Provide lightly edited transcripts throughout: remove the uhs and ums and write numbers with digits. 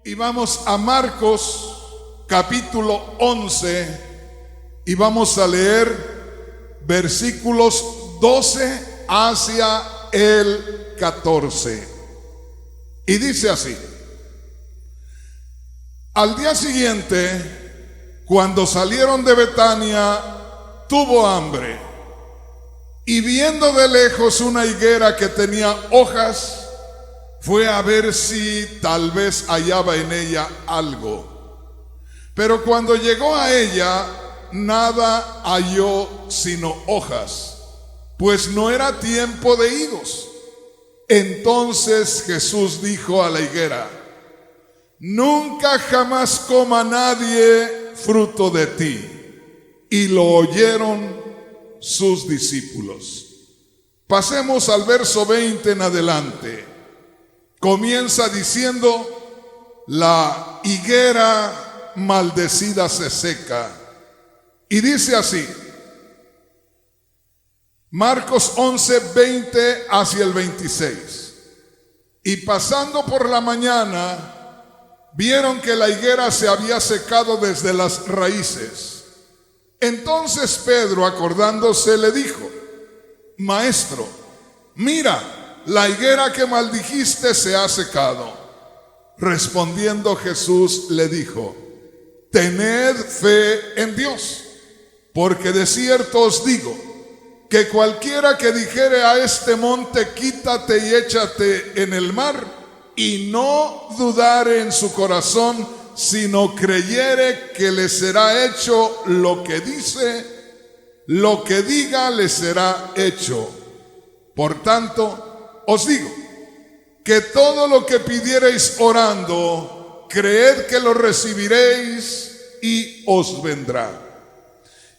Y vamos a Marcos capítulo 11 y vamos a leer versículos 12 hacia el 14. Y dice así: al día siguiente, cuando salieron de Betania, tuvo hambre, y viendo de lejos una higuera que tenía hojas, fue a ver si tal vez hallaba en ella algo. Pero cuando llegó a ella, nada halló sino hojas, pues no era tiempo de higos. Entonces Jesús dijo a la higuera: nunca jamás coma nadie fruto de ti. Y lo oyeron sus discípulos. Pasemos al verso 20 en adelante. Comienza diciendo: la higuera maldecida se seca. Y dice así, Marcos 11, 20 hacia el 26. Y pasando por la mañana, vieron que la higuera se había secado desde las raíces. Entonces Pedro, acordándose, le dijo: Maestro, mira, la higuera que maldijiste se ha secado. Respondiendo Jesús le dijo: tened fe en Dios, porque de cierto os digo que cualquiera que dijere a este monte: quítate y échate en el mar, y no dudare en su corazón, sino creyere que le será hecho lo que dice, lo que diga le será hecho. Por tanto, os digo que todo lo que pidiereis orando, creed que lo recibiréis y os vendrá.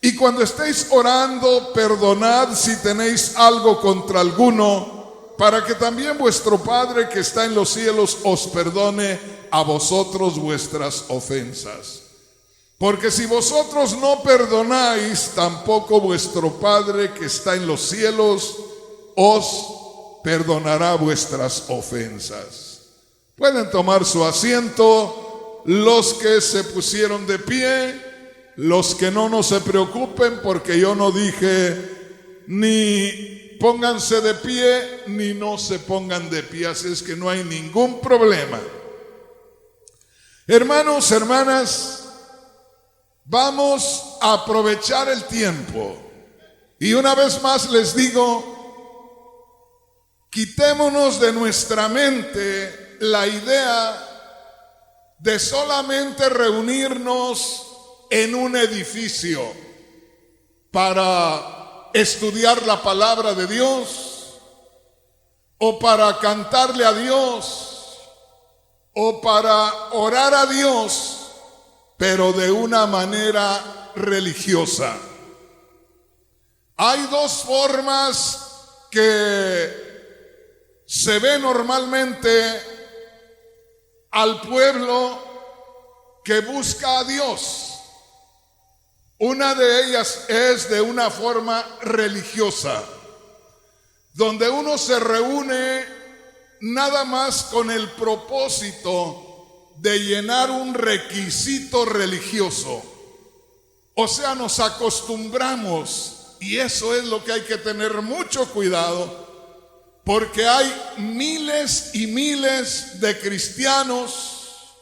Y cuando estéis orando, perdonad si tenéis algo contra alguno, para que también vuestro Padre que está en los cielos os perdone a vosotros vuestras ofensas. Porque si vosotros no perdonáis, tampoco vuestro Padre que está en los cielos os perdonará vuestras ofensas. Pueden tomar su asiento los que se pusieron de pie. Los que no se preocupen, porque yo no dije ni pónganse de pie ni no se pongan de pie, así es que no hay ningún problema. Hermanos, hermanas, vamos a aprovechar el tiempo. Y una vez más les digo: quitémonos de nuestra mente la idea de solamente reunirnos en un edificio para estudiar la palabra de Dios, o para cantarle a Dios, o para orar a Dios, pero de una manera religiosa. Hay dos formas que se ve normalmente al pueblo que busca a Dios. Una de ellas es de una forma religiosa, donde uno se reúne nada más con el propósito de llenar un requisito religioso. O sea, nos acostumbramos, y eso es lo que hay que tener mucho cuidado, porque hay miles y miles de cristianos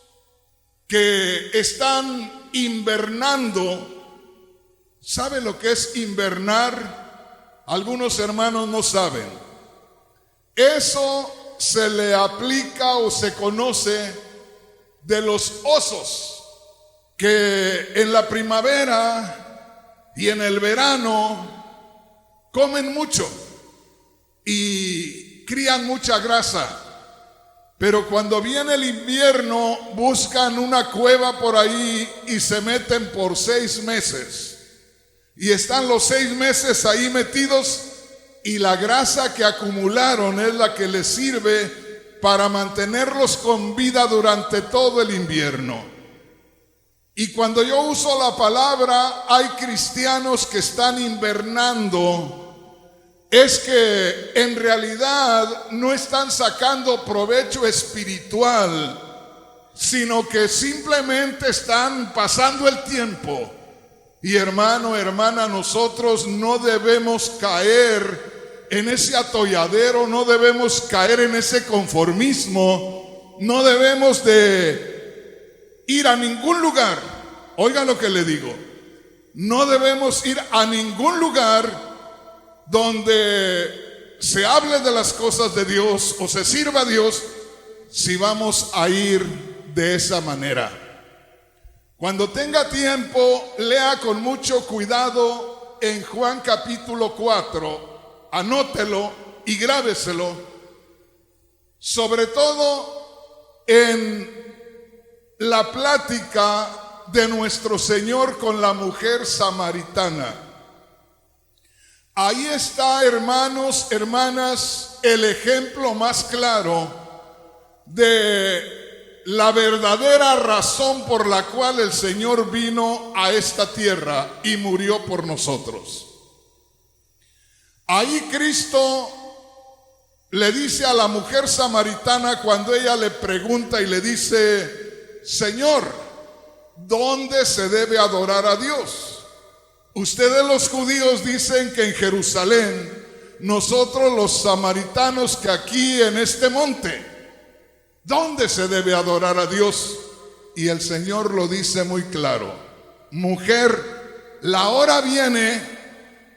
que están invernando. ¿Sabe lo que es invernar? Algunos hermanos no saben. Eso se le aplica o se conoce de los osos, que en la primavera y en el verano comen mucho y crían mucha grasa, pero cuando viene el invierno buscan una cueva por ahí y se meten por 6 meses. Y están los 6 meses ahí metidos, y la grasa que acumularon es la que les sirve para mantenerlos con vida durante todo el invierno. Y cuando yo uso la palabra hay cristianos que están invernando, es que en realidad no están sacando provecho espiritual, sino que simplemente están pasando el tiempo. Y hermano, hermana, nosotros no debemos caer en ese atolladero, no debemos caer en ese conformismo, no debemos de ir a ningún lugar. Oigan lo que le digo, no debemos ir a ningún lugar donde se hable de las cosas de Dios o se sirva a Dios si vamos a ir de esa manera. Cuando tenga tiempo, lea con mucho cuidado en Juan capítulo 4, anótelo y grábeselo, sobre todo en la plática de nuestro Señor con la mujer samaritana. Ahí está, hermanos, hermanas, el ejemplo más claro de la verdadera razón por la cual el Señor vino a esta tierra y murió por nosotros. Ahí Cristo le dice a la mujer samaritana, cuando ella le pregunta y le dice: Señor, ¿dónde se debe adorar a Dios? Ustedes los judíos dicen que en Jerusalén, nosotros los samaritanos que aquí en este monte. ¿Dónde se debe adorar a Dios? Y el Señor lo dice muy claro: mujer, la hora viene,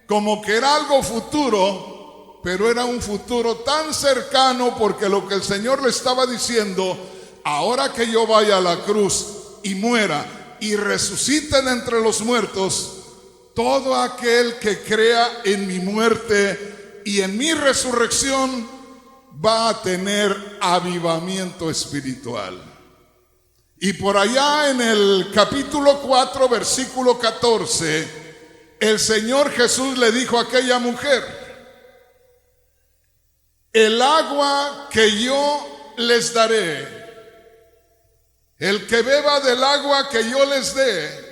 como que era algo futuro, pero era un futuro tan cercano, porque lo que el Señor le estaba diciendo: ahora que yo vaya a la cruz y muera y resucite de entre los muertos, todo aquel que crea en mi muerte y en mi resurrección va a tener avivamiento espiritual. Y por allá en el capítulo 4, versículo 14, el Señor Jesús le dijo a aquella mujer: el agua que yo les daré, el que beba del agua que yo les dé,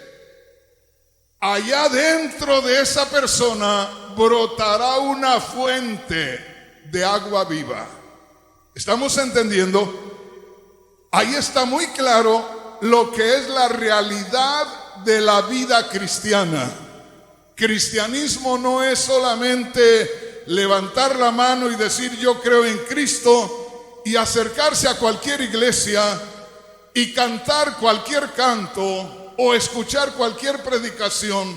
allá dentro de esa persona brotará una fuente de agua viva. ¿Estamos entendiendo? Ahí está muy claro lo que es la realidad de la vida cristiana. Cristianismo no es solamente levantar la mano y decir yo creo en Cristo y acercarse a cualquier iglesia y cantar cualquier canto o escuchar cualquier predicación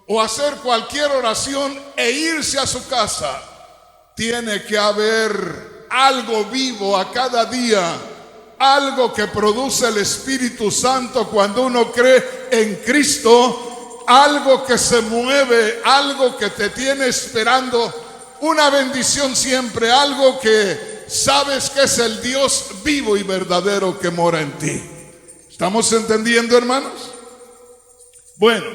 o hacer cualquier oración e irse a su casa. Tiene que haber algo vivo a cada día, algo que produce el Espíritu Santo cuando uno cree en Cristo, algo que se mueve, algo que te tiene esperando una bendición siempre, algo que sabes que es el Dios vivo y verdadero que mora en ti. ¿Estamos entendiendo, hermanos? Bueno,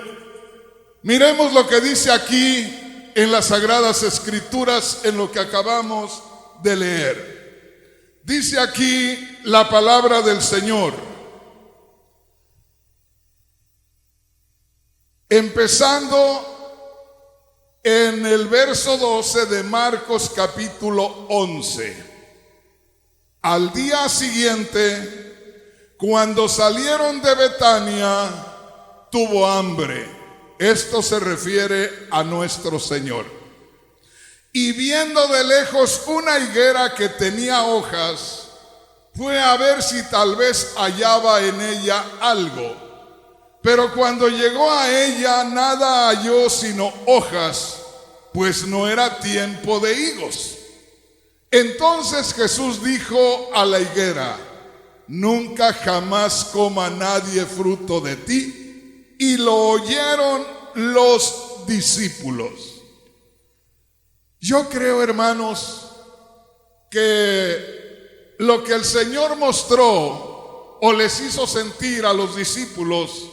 miremos lo que dice aquí en las Sagradas Escrituras, en lo que acabamos de leer. Dice aquí la palabra del Señor, empezando en el verso 12 de Marcos capítulo 11. Al día siguiente, cuando salieron de Betania, tuvo hambre. Esto se refiere a nuestro Señor. Y viendo de lejos una higuera que tenía hojas, fue a ver si tal vez hallaba en ella algo. Pero cuando llegó a ella, nada halló sino hojas, pues no era tiempo de higos. Entonces Jesús dijo a la higuera: nunca jamás coma nadie fruto de ti. Y lo oyeron los discípulos. Yo creo, hermanos, que lo que el Señor mostró o les hizo sentir a los discípulos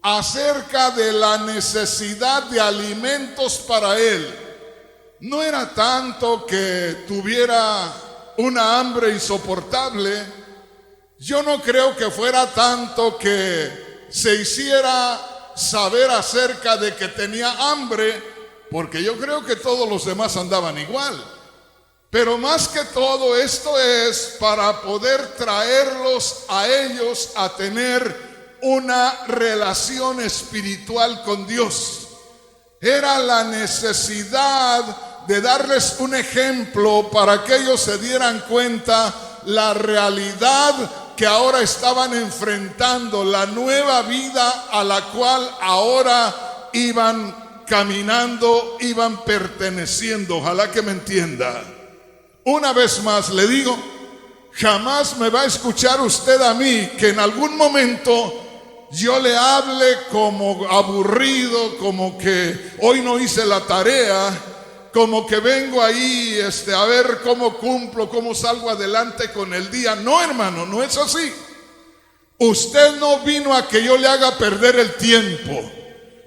acerca de la necesidad de alimentos para Él, no era tanto que tuviera una hambre insoportable. Yo no creo que fuera tanto que se hiciera saber acerca de que tenía hambre, porque yo creo que todos los demás andaban igual. Pero más que todo esto es para poder traerlos a ellos a tener una relación espiritual con Dios. Era la necesidad de darles un ejemplo para que ellos se dieran cuenta la realidad que ahora estaban enfrentando, la nueva vida a la cual ahora iban caminando, iban perteneciendo. Ojalá que me entienda. Una vez más le digo, jamás me va a escuchar usted a mí que en algún momento yo le hable como aburrido, como que hoy no hice la tarea, como que vengo ahí a ver cómo cumplo, cómo salgo adelante con el día. No, hermano, no es así. Usted no vino a que yo le haga perder el tiempo.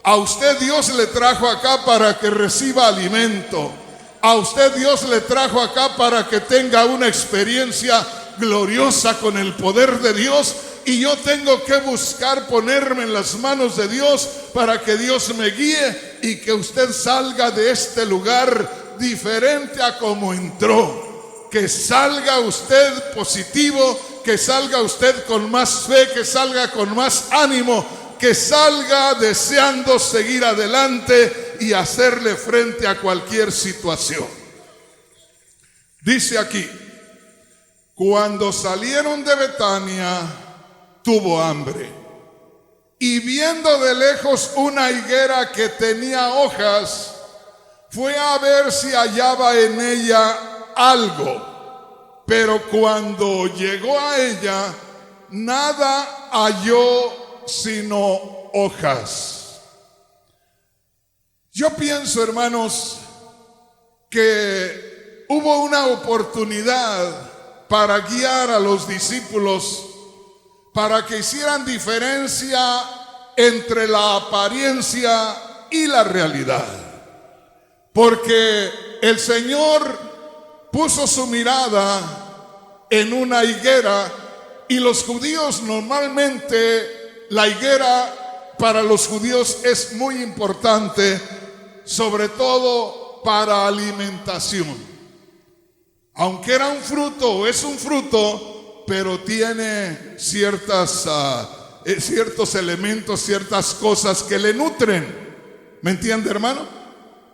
A usted Dios le trajo acá para que reciba alimento. A usted Dios le trajo acá para que tenga una experiencia gloriosa con el poder de Dios. Y yo tengo que buscar ponerme en las manos de Dios para que Dios me guíe y que usted salga de este lugar diferente a como entró. Que salga usted positivo, que salga usted con más fe, que salga con más ánimo, que salga deseando seguir adelante y hacerle frente a cualquier situación. Dice aquí, cuando salieron de Betania, tuvo hambre, y viendo de lejos una higuera que tenía hojas, fue a ver si hallaba en ella algo, pero cuando llegó a ella, nada halló sino hojas. Yo pienso, hermanos, que hubo una oportunidad para guiar a los discípulos para que hicieran diferencia entre la apariencia y la realidad. Porque el Señor puso su mirada en una higuera, y los judíos normalmente, la higuera para los judíos es muy importante, sobre todo para alimentación. Aunque era un fruto o es un fruto, pero tiene ciertos elementos, ciertas cosas que le nutren. ¿Me entiende, hermano?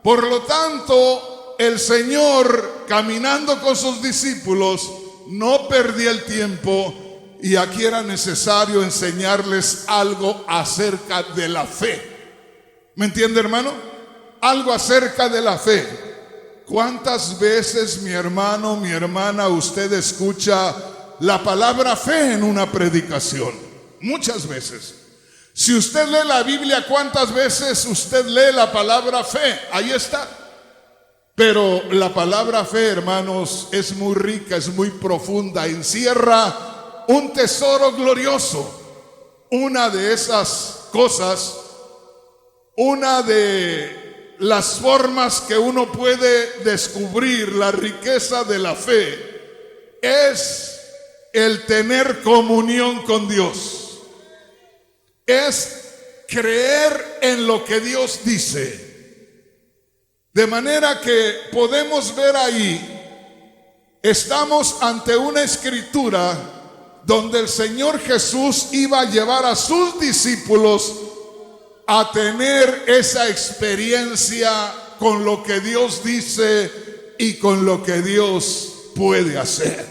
Por lo tanto, el Señor, caminando con sus discípulos, no perdía el tiempo, y aquí era necesario enseñarles algo acerca de la fe. ¿Me entiende, hermano? Algo acerca de la fe. ¿Cuántas veces, mi hermano, mi hermana, usted escucha la palabra fe en una predicación? Muchas veces. Si usted lee la Biblia, ¿cuántas veces usted lee la palabra fe? Ahí está. Pero la palabra fe, hermanos, es muy rica, es muy profunda, encierra un tesoro glorioso. Una de esas cosas, una de las formas que uno puede descubrir la riqueza de la fe es el tener comunión con Dios, es creer en lo que Dios dice. De manera que podemos ver ahí, estamos ante una escritura donde el Señor Jesús iba a llevar a sus discípulos a tener esa experiencia con lo que Dios dice y con lo que Dios puede hacer.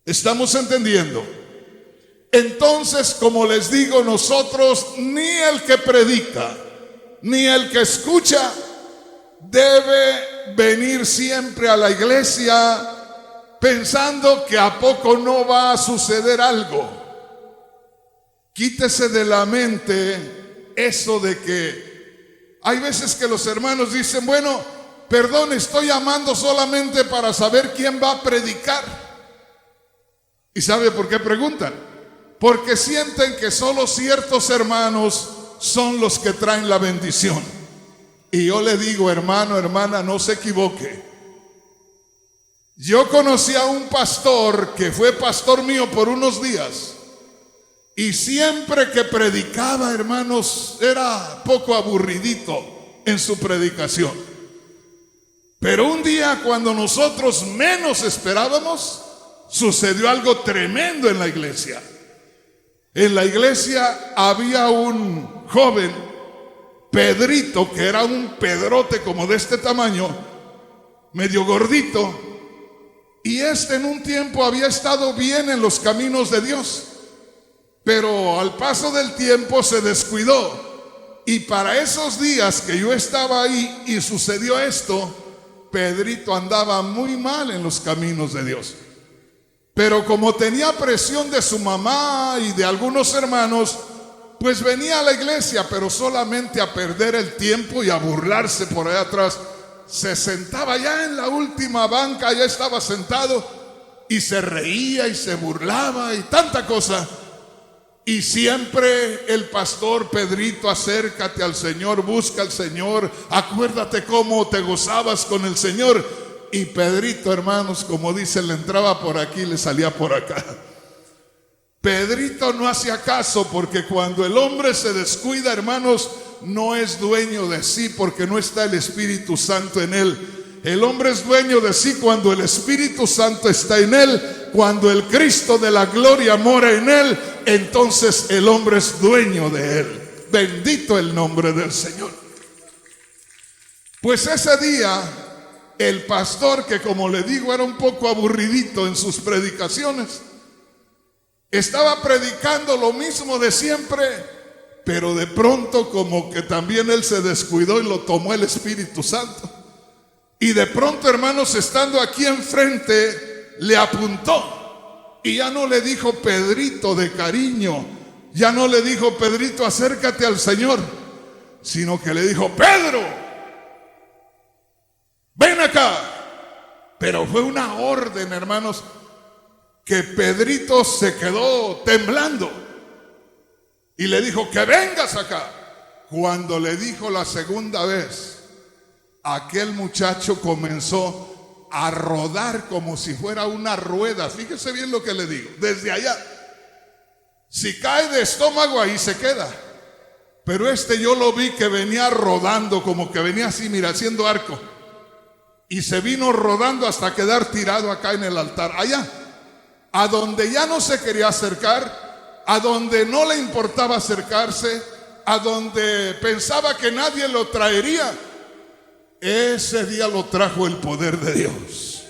¿Estamos entendiendo? Entonces, como les digo, nosotros, ni el que predica, ni el que escucha, debe venir siempre a la iglesia pensando que a poco no va a suceder algo. Quítese de la mente eso de que hay veces que los hermanos dicen, bueno, perdón, estoy llamando solamente para saber quién va a predicar. ¿Y sabe por qué preguntan? Porque sienten que solo ciertos hermanos son los que traen la bendición. Y yo le digo, hermano, hermana, no se equivoque. Yo conocí a un pastor que fue pastor mío por unos días, y siempre que predicaba, hermanos, era poco aburridito en su predicación. Pero un día, cuando nosotros menos esperábamos, sucedió algo tremendo en la iglesia. En la iglesia había un joven, Pedrito, que era un pedrote como de este tamaño, medio gordito, y en un tiempo había estado bien en los caminos de Dios, pero al paso del tiempo se descuidó. Y para esos días que yo estaba ahí y sucedió esto, Pedrito andaba muy mal en los caminos de Dios. Pero como tenía presión de su mamá y de algunos hermanos, pues venía a la iglesia, pero solamente a perder el tiempo y a burlarse por allá atrás. Se sentaba ya en la última banca, ya estaba sentado, y se reía y se burlaba y tanta cosa. Y siempre el pastor: Pedrito, acércate al Señor, busca al Señor, acuérdate cómo te gozabas con el Señor. Y Pedrito, hermanos, como dicen, le entraba por aquí y le salía por acá. Pedrito no hacía caso, porque cuando el hombre se descuida, hermanos, no es dueño de sí, porque no está el Espíritu Santo en él. El hombre es dueño de sí cuando el Espíritu Santo está en él, cuando el Cristo de la gloria mora en él. Entonces el hombre es dueño de él. Bendito el nombre del Señor. Pues ese día, el pastor, que como le digo era un poco aburridito en sus predicaciones, estaba predicando lo mismo de siempre, pero de pronto como que también él se descuidó y lo tomó el Espíritu Santo. Y de pronto, hermanos, estando aquí enfrente, le apuntó. Y ya no le dijo Pedrito de cariño, ya no le dijo: Pedrito, acércate al Señor, sino que le dijo: Pedro, ven acá. Pero fue una orden, hermanos, que Pedrito se quedó temblando y le dijo: que vengas acá. Cuando le dijo la segunda vez, aquel muchacho comenzó a rodar como si fuera una rueda. Fíjese bien lo que le digo. Desde allá, si cae de estómago, ahí se queda. Pero yo lo vi que venía rodando, como que venía así, mira, haciendo arco. Y se vino rodando hasta quedar tirado acá en el altar. Allá, a donde ya no se quería acercar, a donde no le importaba acercarse, a donde pensaba que nadie lo traería. Ese día lo trajo el poder de Dios.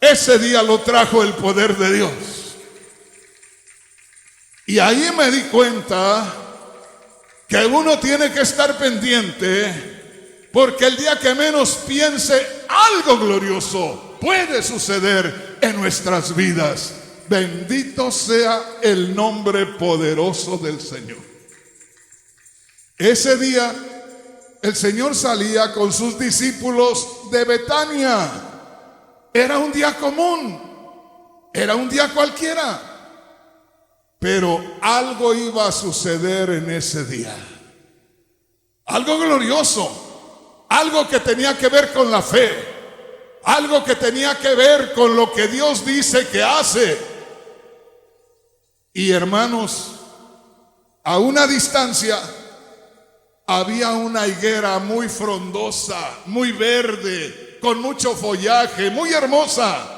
Ese día lo trajo el poder de Dios. Y ahí me di cuenta que uno tiene que estar pendiente, porque el día que menos piense, algo glorioso puede suceder en nuestras vidas. Bendito sea el nombre poderoso del Señor. Ese día el Señor salía con sus discípulos de Betania. Era un día común, era un día cualquiera, pero algo iba a suceder en ese día. Algo glorioso, algo que tenía que ver con la fe, algo que tenía que ver con lo que Dios dice que hace. Y hermanos, a una distancia había una higuera muy frondosa, muy verde, con mucho follaje, muy hermosa.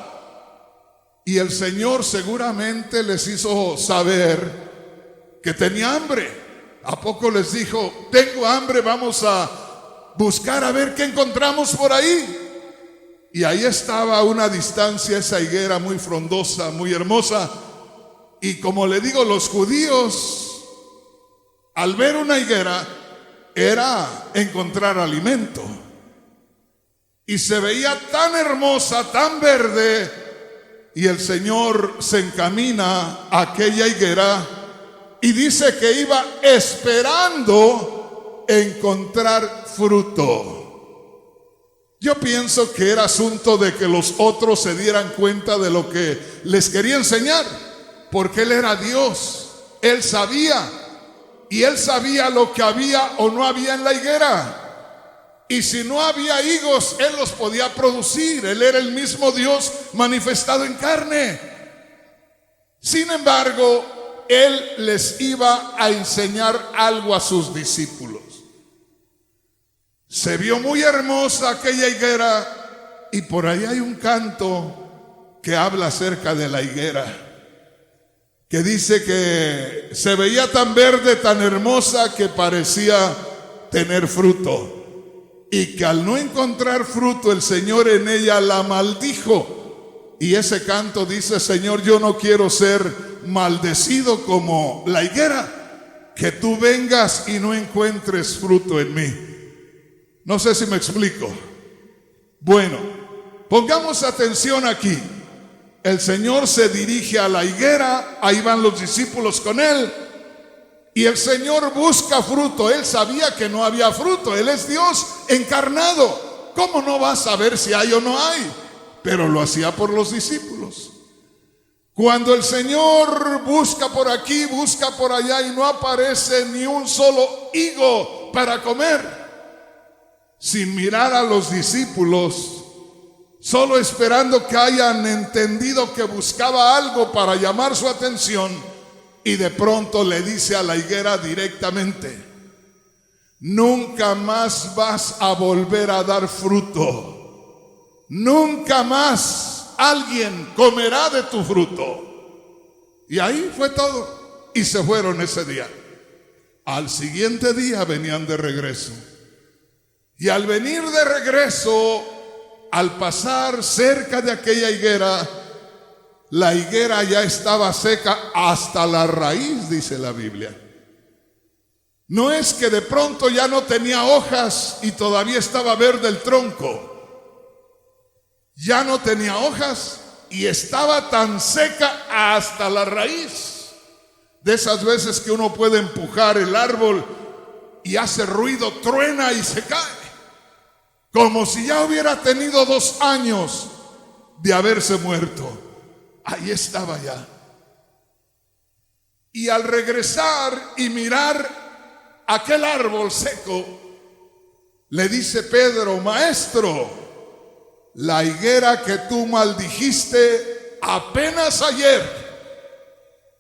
Y el Señor seguramente les hizo saber que tenía hambre. ¿A poco les dijo: tengo hambre, vamos a buscar a ver qué encontramos por ahí? Y ahí estaba a una distancia esa higuera muy frondosa, muy hermosa. Y como le digo, los judíos, al ver una higuera, era encontrar alimento. Y se veía tan hermosa, tan verde, y el Señor se encamina a aquella higuera y dice que iba esperando encontrar fruto. Yo pienso que era asunto de que los otros se dieran cuenta de lo que les quería enseñar, porque Él era Dios, Él sabía. Y Él sabía lo que había o no había en la higuera. Y si no había higos, Él los podía producir. Él era el mismo Dios manifestado en carne. Sin embargo, Él les iba a enseñar algo a sus discípulos. Se vio muy hermosa aquella higuera, y por ahí hay un canto que habla acerca de la higuera, que dice que se veía tan verde, tan hermosa, que parecía tener fruto, y que al no encontrar fruto el Señor en ella la maldijo. Y ese canto dice: Señor, yo no quiero ser maldecido como la higuera, que tú vengas y no encuentres fruto en mí. No sé si me explico. Bueno, pongamos atención aquí. El Señor se dirige a la higuera, ahí van los discípulos con Él, y el Señor busca fruto. Él sabía que no había fruto, Él es Dios encarnado. ¿Cómo no va a saber si hay o no hay? Pero lo hacía por los discípulos. Cuando el Señor busca por aquí, busca por allá, y no aparece ni un solo higo para comer, sin mirar a los discípulos, solo esperando que hayan entendido que buscaba algo para llamar su atención, y de pronto le dice a la higuera directamente: nunca más vas a volver a dar fruto, nunca más alguien comerá de tu fruto. Y ahí fue todo, y se fueron ese día. Al siguiente día venían de regreso, y al venir de regreso, al pasar cerca de aquella higuera, la higuera ya estaba seca hasta la raíz, dice la Biblia. No es que de pronto ya no tenía hojas y todavía estaba verde el tronco. Ya no tenía hojas y estaba tan seca hasta la raíz. De esas veces que uno puede empujar el árbol y hace ruido, truena y se cae, como si ya hubiera tenido 2 años de haberse muerto. Ahí estaba ya. Y al regresar y mirar aquel árbol seco, le dice Pedro: Maestro, la higuera que tú maldijiste apenas ayer,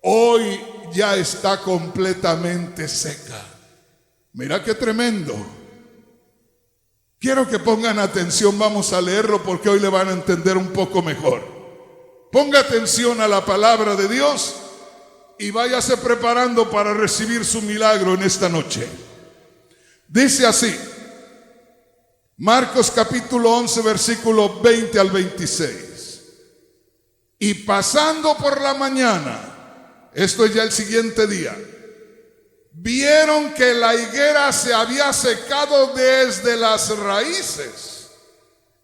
hoy ya está completamente seca. Mira qué tremendo. Quiero que pongan atención, vamos a leerlo porque hoy le van a entender un poco mejor. Ponga atención a la palabra de Dios y váyase preparando para recibir su milagro en esta noche. Dice así, Marcos capítulo 11, versículo 20 al 26. Y pasando por la mañana, esto es ya el siguiente día, vieron que la higuera se había secado desde las raíces.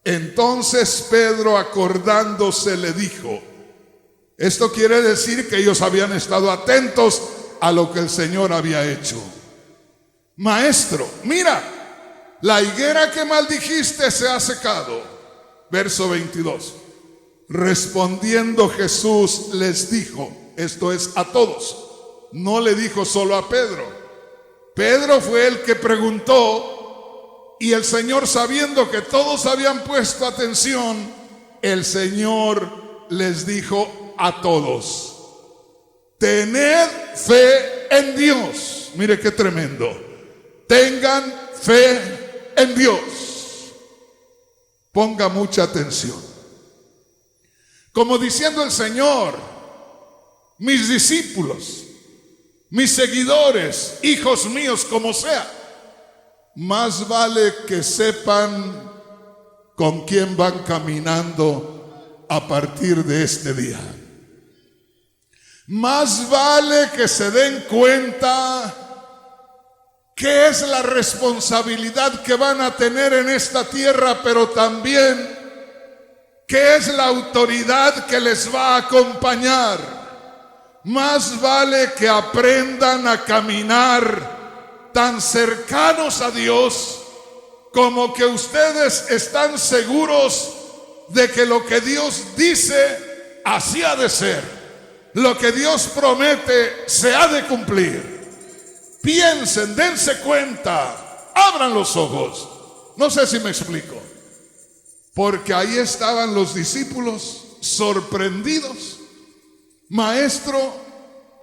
Entonces Pedro, acordándose, le dijo, esto quiere decir que ellos habían estado atentos a lo que el Señor había hecho: Maestro, mira, la higuera que maldijiste se ha secado. Verso 22. Respondiendo Jesús les dijo, esto es a todos, no le dijo solo a Pedro. Pedro fue el que preguntó, y el Señor, sabiendo que todos habían puesto atención, el Señor les dijo a todos: tened fe en Dios. Mire qué tremendo. Tengan fe en Dios. Ponga mucha atención. Como diciendo el Señor: mis discípulos, mis seguidores, hijos míos, como sea, más vale que sepan con quién van caminando a partir de este día. Más vale que se den cuenta qué es la responsabilidad que van a tener en esta tierra, pero también qué es la autoridad que les va a acompañar. Más vale que aprendan a caminar tan cercanos a Dios como que ustedes están seguros de que lo que Dios dice así ha de ser. Lo que Dios promete se ha de cumplir. Piensen, dense cuenta, abran los ojos. No sé si me explico. Porque ahí estaban los discípulos sorprendidos. Maestro,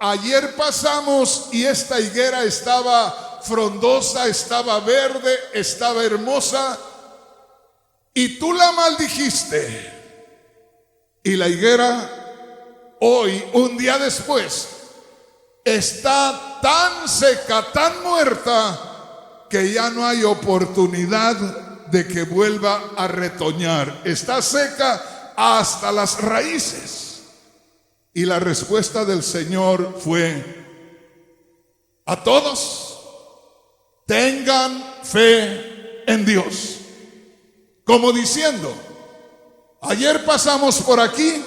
ayer pasamos y esta higuera estaba frondosa, estaba verde, estaba hermosa, y tú la maldijiste. Y la higuera hoy, un día después, está tan seca, tan muerta, que ya no hay oportunidad de que vuelva a retoñar. Está seca hasta las raíces. Y la respuesta del Señor fue: a todos, tengan fe en Dios. Como diciendo, ayer pasamos por aquí,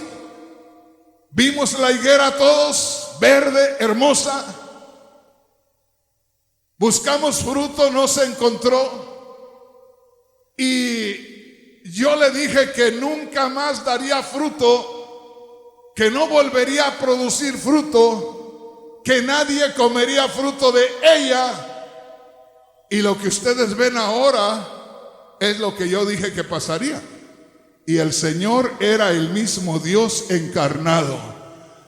vimos la higuera todos, verde, hermosa, buscamos fruto, no se encontró, y yo le dije que nunca más daría fruto, que no volvería a producir fruto, que nadie comería fruto de ella, y lo que ustedes ven ahora es lo que yo dije que pasaría. Y el Señor era el mismo Dios encarnado,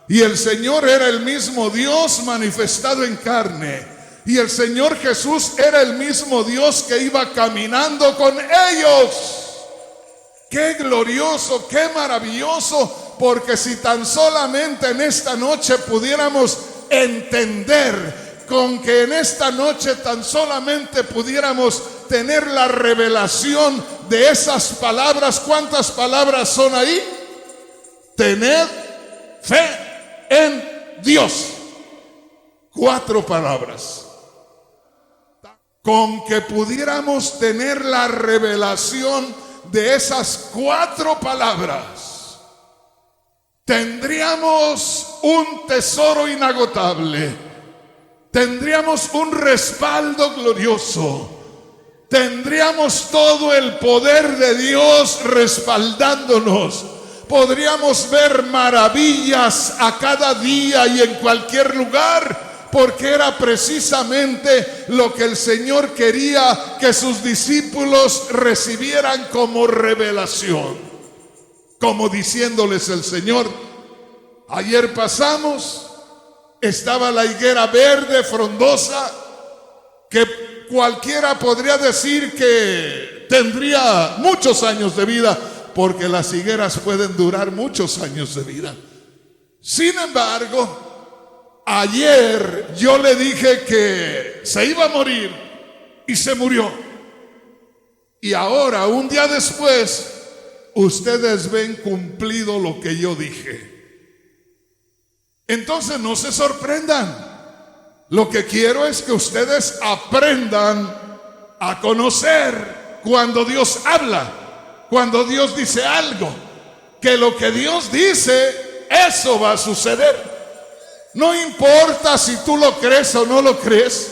y el Señor era el mismo Dios manifestado en carne, y el Señor Jesús era el mismo Dios que iba caminando con ellos. Qué glorioso, qué maravilloso, porque si tan solamente en esta noche pudiéramos entender, con que en esta noche tan solamente pudiéramos tener la revelación de esas palabras. ¿Cuántas palabras son ahí? Tened fe en Dios. 4 palabras. Con que pudiéramos tener la revelación de esas 4 palabras, tendríamos un tesoro inagotable. Tendríamos un respaldo glorioso. Tendríamos todo el poder de Dios respaldándonos. Podríamos ver maravillas a cada día y en cualquier lugar, porque era precisamente lo que el Señor quería que sus discípulos recibieran como revelación. Como diciéndoles el Señor: ayer pasamos, estaba la higuera verde, frondosa, que cualquiera podría decir que tendría muchos años de vida, porque las higueras pueden durar muchos años de vida. Sin embargo, ayer yo le dije que se iba a morir y se murió. Y ahora, un día después, ustedes ven cumplido lo que yo dije. Entonces no se sorprendan. Lo que quiero es que ustedes aprendan a conocer cuando Dios habla, cuando Dios dice algo, que lo que Dios dice, eso va a suceder. No importa si tú lo crees o no lo crees,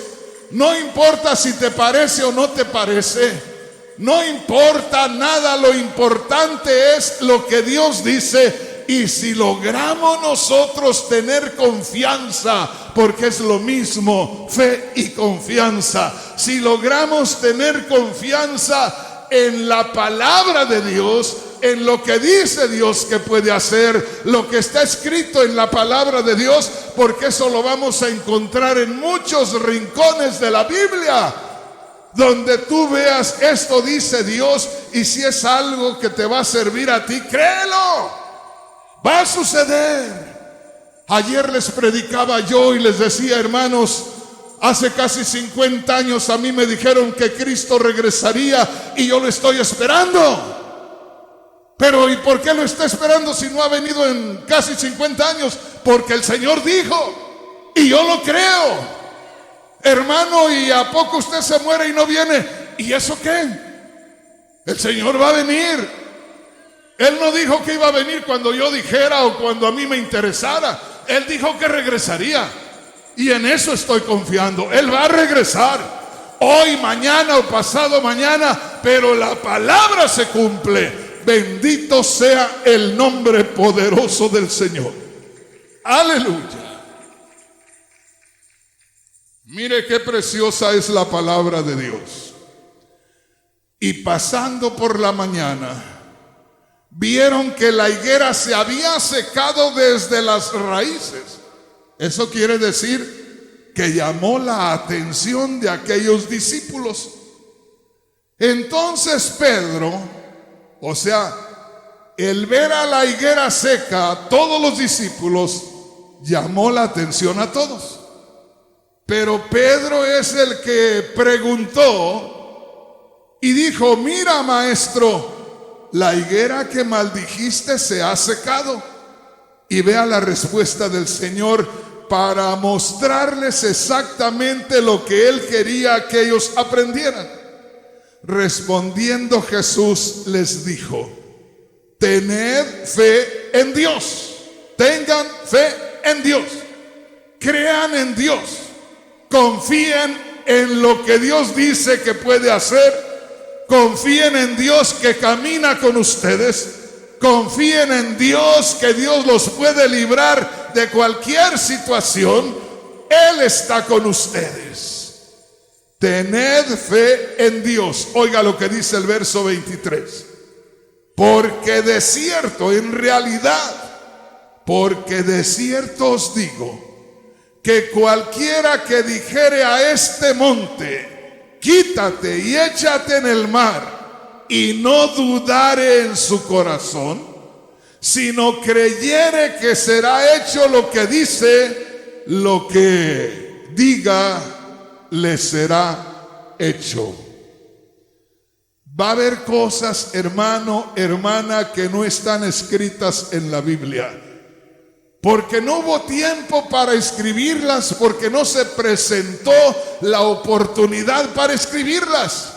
no importa si te parece o no te parece, no importa nada, lo importante es lo que Dios dice. Y si logramos nosotros tener confianza, porque es lo mismo, fe y confianza, si logramos tener confianza en la palabra de Dios, en lo que dice Dios que puede hacer, lo que está escrito en la palabra de Dios, porque eso lo vamos a encontrar en muchos rincones de la Biblia, donde tú veas esto dice Dios, y si es algo que te va a servir a ti, créelo. Va a suceder. Ayer les predicaba yo y les decía: hermanos, hace casi 50 años a mí me dijeron que Cristo regresaría y yo lo estoy esperando. Pero ¿y por qué lo está esperando si no ha venido en casi 50 años? Porque el Señor dijo, y yo lo creo. Hermano, ¿y a poco usted se muere y no viene? ¿Y eso qué? El Señor va a venir. Él no dijo que iba a venir cuando yo dijera o cuando a mí me interesara. Él dijo que regresaría. Y en eso estoy confiando. Él va a regresar hoy, mañana o pasado mañana, pero la palabra se cumple. Bendito sea el nombre poderoso del Señor. Aleluya. Mire qué preciosa es la palabra de Dios. Y pasando por la mañana, vieron que la higuera se había secado desde las raíces. Eso quiere decir que llamó la atención de aquellos discípulos. Entonces Pedro, o sea, el ver a la higuera seca, a todos los discípulos, llamó la atención a todos. Pero Pedro es el que preguntó y dijo: mira, maestro, la higuera que maldijiste se ha secado. Y vea la respuesta del Señor para mostrarles exactamente lo que Él quería que ellos aprendieran. Respondiendo Jesús les dijo: tened fe en Dios. Tengan fe en Dios. Crean en Dios. Confíen en lo que Dios dice que puede hacer. Confíen en Dios que camina con ustedes. Confíen en Dios que Dios los puede librar de cualquier situación. Él está con ustedes. Tened fe en Dios. Oiga lo que dice el verso 23. Porque de cierto, en realidad, porque de cierto os digo, que cualquiera que dijere a este monte: quítate y échate en el mar, y no dudare en su corazón, sino creyere que será hecho lo que dice, lo que diga le será hecho. Va a haber cosas, hermano, hermana, que no están escritas en la Biblia, porque no hubo tiempo para escribirlas, porque no se presentó la oportunidad para escribirlas.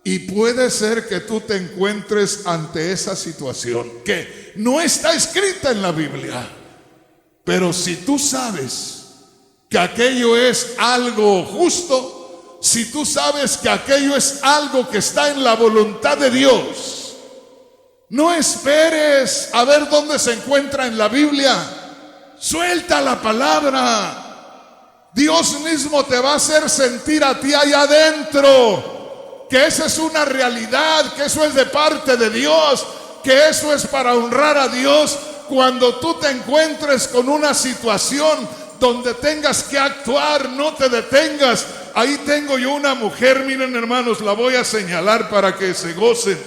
Y puede ser que tú te encuentres ante esa situación que no está escrita en la Biblia. Pero si tú sabes que aquello es algo justo, si tú sabes que aquello es algo que está en la voluntad de Dios, no esperes a ver dónde se encuentra en la Biblia. Suelta la palabra. Dios mismo te va a hacer sentir a ti allá adentro que esa es una realidad, que eso es de parte de Dios, que eso es para honrar a Dios. Cuando tú te encuentres con una situación donde tengas que actuar, no te detengas. Ahí tengo yo una mujer, miren hermanos, la voy a señalar para que se gocen.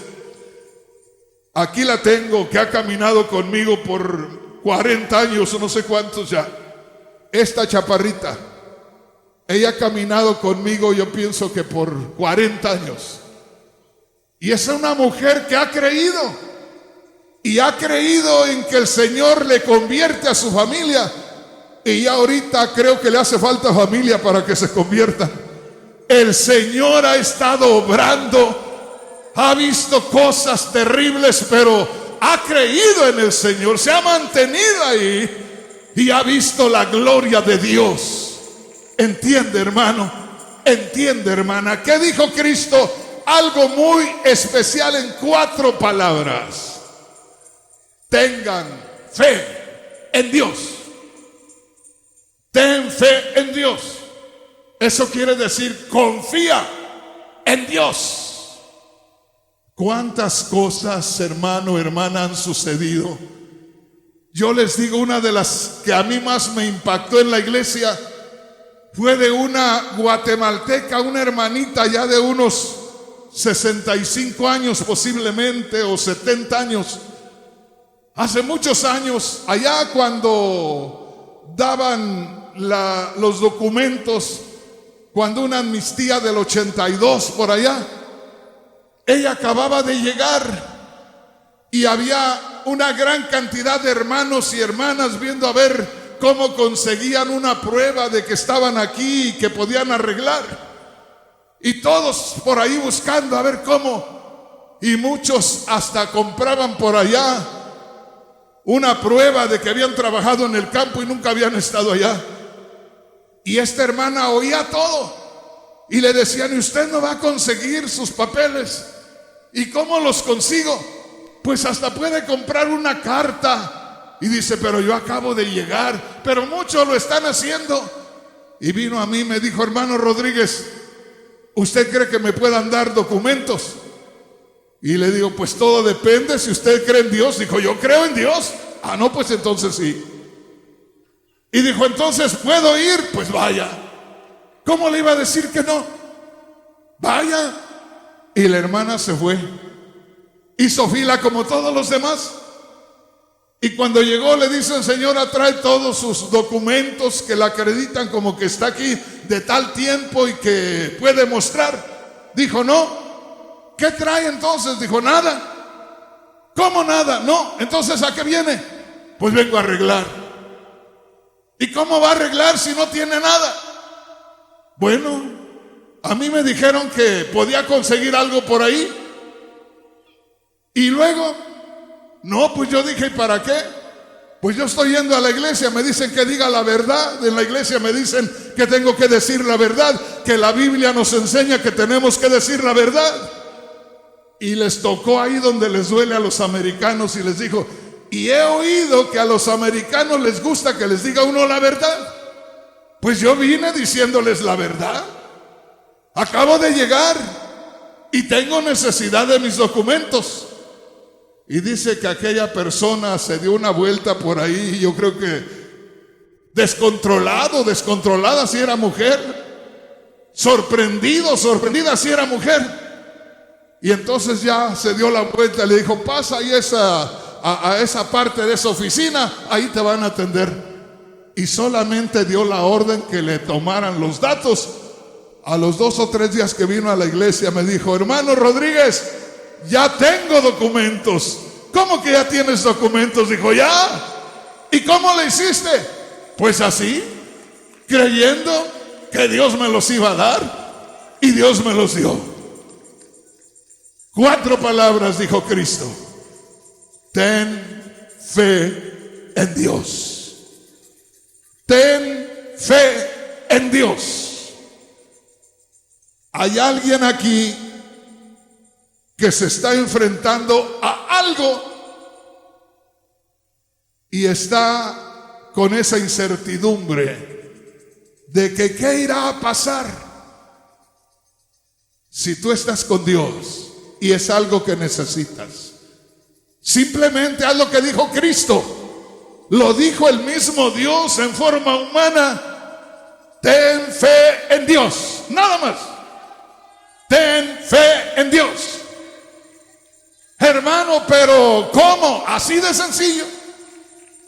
Aquí la tengo, que ha caminado conmigo por 40 años o no sé cuántos ya. Esta chaparrita, ella ha caminado conmigo, yo pienso que por 40 años. Y es una mujer que ha creído. Y ha creído en que el Señor le convierte a su familia. Y ya ahorita creo que le hace falta familia para que se convierta. El Señor ha estado obrando. Ha visto cosas terribles, pero ha creído en el Señor. Se ha mantenido ahí y ha visto la gloria de Dios. Entiende, hermano, entiende, hermana. ¿Qué dijo Cristo? Algo muy especial en 4 palabras. Tengan fe en Dios. Ten fe en Dios. Eso quiere decir confía en Dios. ¿Cuántas cosas, hermano, hermana, han sucedido? Yo les digo, una de las que a mí más me impactó en la iglesia fue de una guatemalteca, una hermanita ya de unos 65 años posiblemente, o 70 años. Hace muchos años, allá cuando daban los documentos, cuando una amnistía del 82 por allá, ella acababa de llegar y había una gran cantidad de hermanos y hermanas viendo a ver cómo conseguían una prueba de que estaban aquí y que podían arreglar. Y todos por ahí buscando a ver cómo. Y muchos hasta compraban por allá una prueba de que habían trabajado en el campo y nunca habían estado allá. Y esta hermana oía todo. Y le decían: ¿y usted no va a conseguir sus papeles? ¿Y cómo los consigo? Pues hasta puede comprar una carta. Y dice: pero yo acabo de llegar. Pero muchos lo están haciendo. Y vino a mí y me dijo: hermano Rodríguez, ¿usted cree que me puedan dar documentos? Y le digo: pues todo depende si usted cree en Dios. Dijo: yo creo en Dios. Ah, no, pues entonces sí. Y dijo, entonces, ¿puedo ir? Pues vaya. ¿Cómo le iba a decir que no? Vaya. Y la hermana se fue. Hizo fila como todos los demás. Y cuando llegó le dicen, señora, trae todos sus documentos que la acreditan como que está aquí de tal tiempo y que puede mostrar. Dijo, no. ¿Qué trae entonces? Dijo, nada. ¿Cómo nada? No. Entonces, ¿a qué viene? Pues vengo a arreglar. ¿Y cómo va a arreglar si no tiene nada? Bueno, a mí me dijeron que podía conseguir algo por ahí. Y luego, no, pues yo dije, ¿y para qué? Pues yo estoy yendo a la iglesia, me dicen que diga la verdad. En la iglesia me dicen que tengo que decir la verdad, que la Biblia nos enseña que tenemos que decir la verdad. Y les tocó ahí donde les duele a los americanos y les dijo, y he oído que a los americanos les gusta que les diga uno la verdad. Pues yo vine diciéndoles la verdad. Acabo de llegar y tengo necesidad de mis documentos. Y dice que aquella persona se dio una vuelta por ahí, y yo creo que descontrolada si era mujer, sorprendida si era mujer. Y entonces ya se dio la vuelta y le dijo, pasa ahí a esa parte de esa oficina, ahí te van a atender. Y solamente dio la orden que le tomaran los datos. A los 2 o 3 días que vino a la iglesia me dijo, hermano Rodríguez, ya tengo documentos. ¿Cómo que ya tienes documentos? Dijo, ya. ¿Y cómo le hiciste? Pues así, creyendo que Dios me los iba a dar, y Dios me los dio. 4 palabras dijo Cristo: ten fe en Dios. Ten fe en Dios. Hay alguien aquí que se está enfrentando a algo y está con esa incertidumbre de que qué irá a pasar. Si tú estás con Dios y es algo que necesitas, simplemente haz lo que dijo Cristo. Lo dijo el mismo Dios en forma humana. Ten fe en Dios, nada más. Ten fe en Dios. Hermano, pero ¿cómo? Así de sencillo.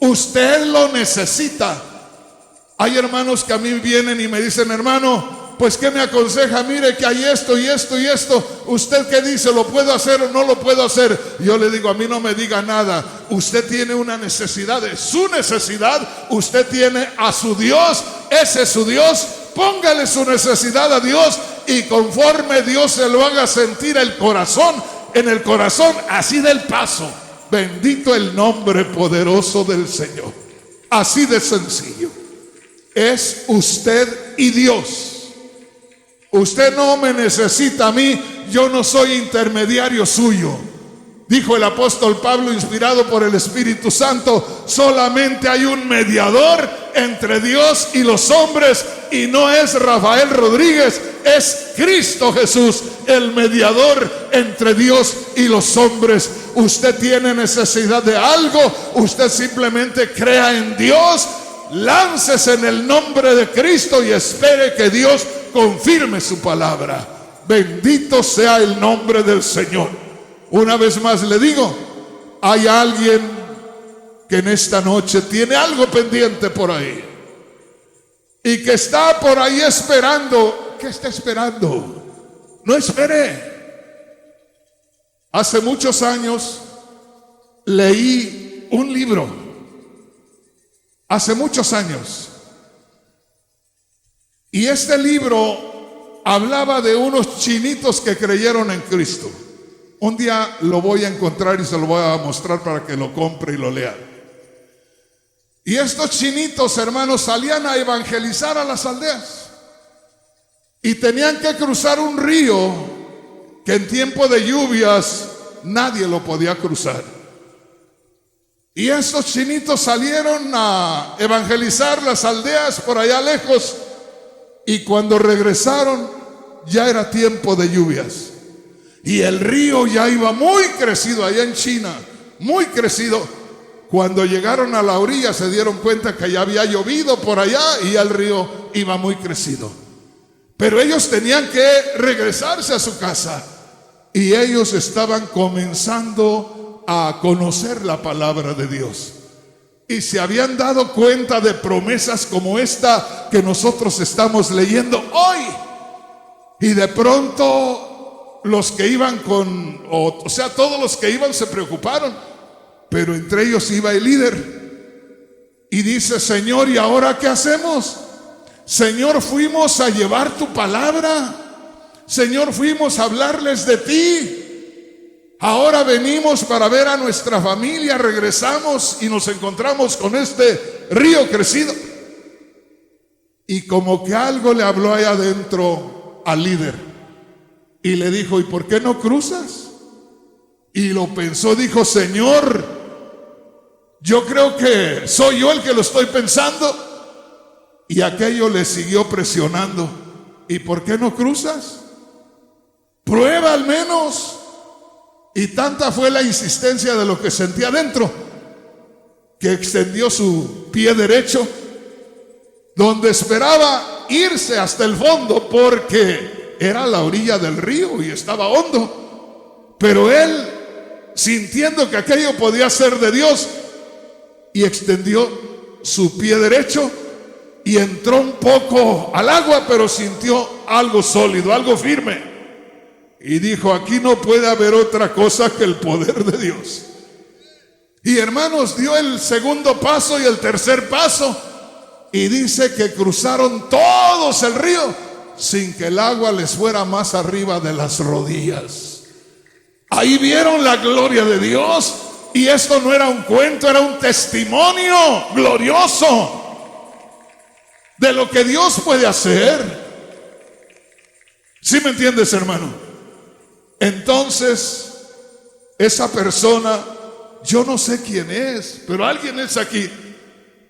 Usted lo necesita. Hay hermanos que a mí vienen y me dicen, hermano, pues ¿qué me aconseja? Mire que hay esto y esto y esto. ¿Usted qué dice? ¿Lo puedo hacer o no lo puedo hacer? Yo le digo, a mí no me diga nada. Usted tiene una necesidad, es su necesidad. Usted tiene a su Dios, ese es su Dios. Póngale su necesidad a Dios, y conforme Dios se lo haga sentir en el corazón, así del paso. Bendito el nombre poderoso del Señor. Así de sencillo. Es usted y Dios. Usted no me necesita a mí, yo no soy intermediario suyo. Dijo el apóstol Pablo, inspirado por el Espíritu Santo, solamente hay un mediador entre Dios y los hombres, y no es Rafael Rodríguez, es Cristo Jesús, el mediador entre Dios y los hombres. Usted tiene necesidad de algo, usted simplemente crea en Dios, láncese en el nombre de Cristo y espere que Dios confirme su palabra. Bendito sea el nombre del Señor. Una vez más le digo, hay alguien que en esta noche tiene algo pendiente por ahí y que está por ahí esperando. ¿Qué está esperando? No espere. Hace muchos años leí un libro. Hace muchos años. Y este libro hablaba de unos chinitos que creyeron en Cristo. Un día lo voy a encontrar y se lo voy a mostrar para que lo compre y lo lea. Y estos chinitos, hermanos, salían a evangelizar a las aldeas. Y tenían que cruzar un río que en tiempo de lluvias nadie lo podía cruzar. Y estos chinitos salieron a evangelizar las aldeas por allá lejos. Y cuando regresaron, ya era tiempo de lluvias. Y el río ya iba muy crecido allá en China, muy crecido. Cuando llegaron a la orilla se dieron cuenta que ya había llovido por allá y ya el río iba muy crecido. Pero ellos tenían que regresarse a su casa y ellos estaban comenzando a conocer la palabra de Dios. Y se habían dado cuenta de promesas como esta que nosotros estamos leyendo hoy. Y de pronto los que iban todos los que iban se preocuparon. Pero entre ellos iba el líder. Y dice: Señor, ¿y ahora qué hacemos? Señor, fuimos a llevar tu palabra. Señor, fuimos a hablarles de ti. Ahora venimos para ver a nuestra familia, regresamos y nos encontramos con este río crecido. Y como que algo le habló ahí adentro al líder y le dijo: ¿y por qué no cruzas? Y lo pensó, dijo: Señor, yo creo que soy yo el que lo estoy pensando. Y aquello le siguió presionando: ¿y por qué no cruzas? Prueba al menos. Y tanta fue la insistencia de lo que sentía adentro que extendió su pie derecho, donde esperaba irse hasta el fondo, porque era la orilla del río y estaba hondo. Pero él, sintiendo que aquello podía ser de Dios, y extendió su pie derecho y entró un poco al agua, pero sintió algo sólido, algo firme. Y dijo: aquí no puede haber otra cosa que el poder de Dios. Y hermanos, dio el segundo paso y el tercer paso. Y dice que cruzaron todos el río sin que el agua les fuera más arriba de las rodillas. Ahí vieron la gloria de Dios. Y esto no era un cuento, era un testimonio glorioso de lo que Dios puede hacer. ¿Sí me entiendes, hermano? Entonces, esa persona, yo no sé quién es, pero alguien es aquí.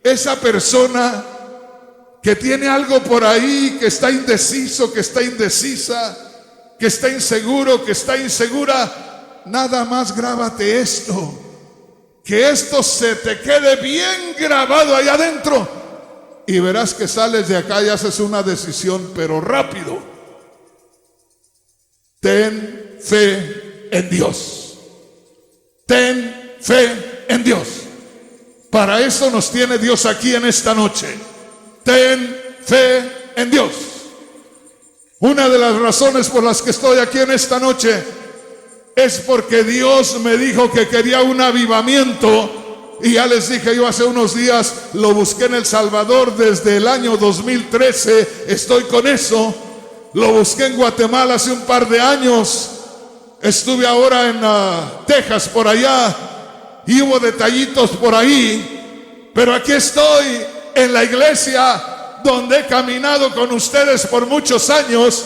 Esa persona que tiene algo por ahí, que está indeciso, que está indecisa, que está inseguro, que está insegura, nada más grábate esto. Que esto se te quede bien grabado allá adentro. Y verás que sales de acá y haces una decisión, pero rápido. Ten fe en Dios. Ten fe en Dios. Para eso nos tiene Dios aquí en esta noche. Ten fe en Dios. Una de las razones por las que estoy aquí en esta noche es porque Dios me dijo que quería un avivamiento. Y ya les dije yo hace unos días, lo busqué en El Salvador desde el año 2013, estoy con eso. Lo busqué en Guatemala hace un par de años. Estuve ahora en Texas por allá y hubo detallitos por ahí. Pero aquí estoy en la iglesia donde he caminado con ustedes por muchos años,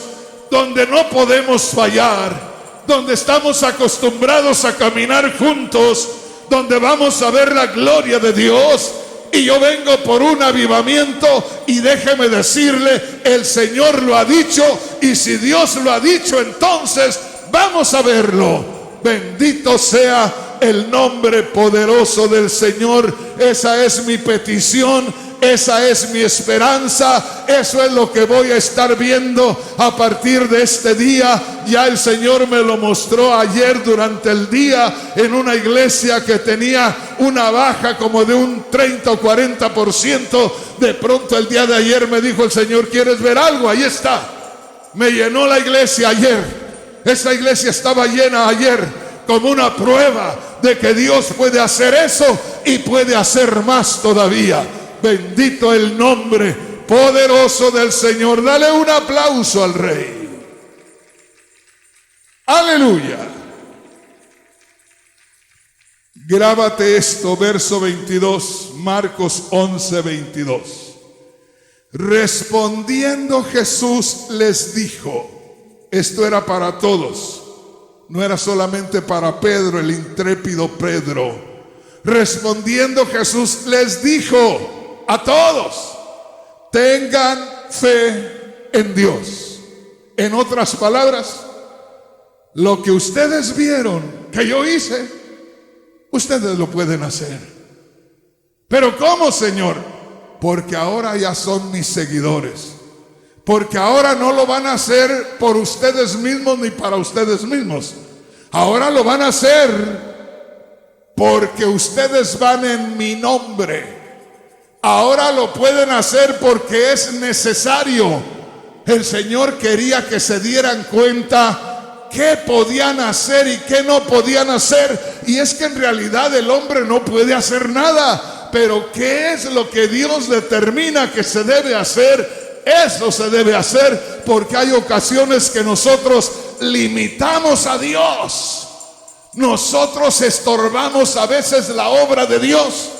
donde no podemos fallar, donde estamos acostumbrados a caminar juntos, donde vamos a ver la gloria de Dios. Y yo vengo por un avivamiento, y déjeme decirle, el Señor lo ha dicho, y si Dios lo ha dicho, entonces vamos a verlo. Bendito sea el nombre poderoso del Señor. Esa es mi petición, esa es mi esperanza, eso es lo que voy a estar viendo a partir de este día. Ya el Señor me lo mostró ayer durante el día en una iglesia que tenía una baja como de un 30 o 40%. De pronto el día de ayer me dijo el Señor: ¿quieres ver algo? Ahí está. Me llenó la iglesia ayer. Esa iglesia estaba llena ayer como una prueba de que Dios puede hacer eso y puede hacer más todavía. Bendito el nombre poderoso del Señor. Dale un aplauso al Rey. Aleluya. Grábate esto, verso 22, Marcos 11:22. Respondiendo Jesús les dijo, esto era para todos, no era solamente para Pedro, el intrépido Pedro. Respondiendo Jesús les dijo a todos: tengan fe en Dios. En otras palabras, lo que ustedes vieron que yo hice, ustedes lo pueden hacer. ¿Pero cómo, Señor? Porque ahora ya son mis seguidores. Porque ahora no lo van a hacer por ustedes mismos ni para ustedes mismos. Ahora lo van a hacer porque ustedes van en mi nombre. Ahora lo pueden hacer porque es necesario. El Señor quería que se dieran cuenta qué podían hacer y qué no podían hacer. Y es que en realidad el hombre no puede hacer nada. Pero ¿qué es lo que Dios determina que se debe hacer? Eso se debe hacer, porque hay ocasiones que nosotros limitamos a Dios. Nosotros estorbamos a veces la obra de Dios.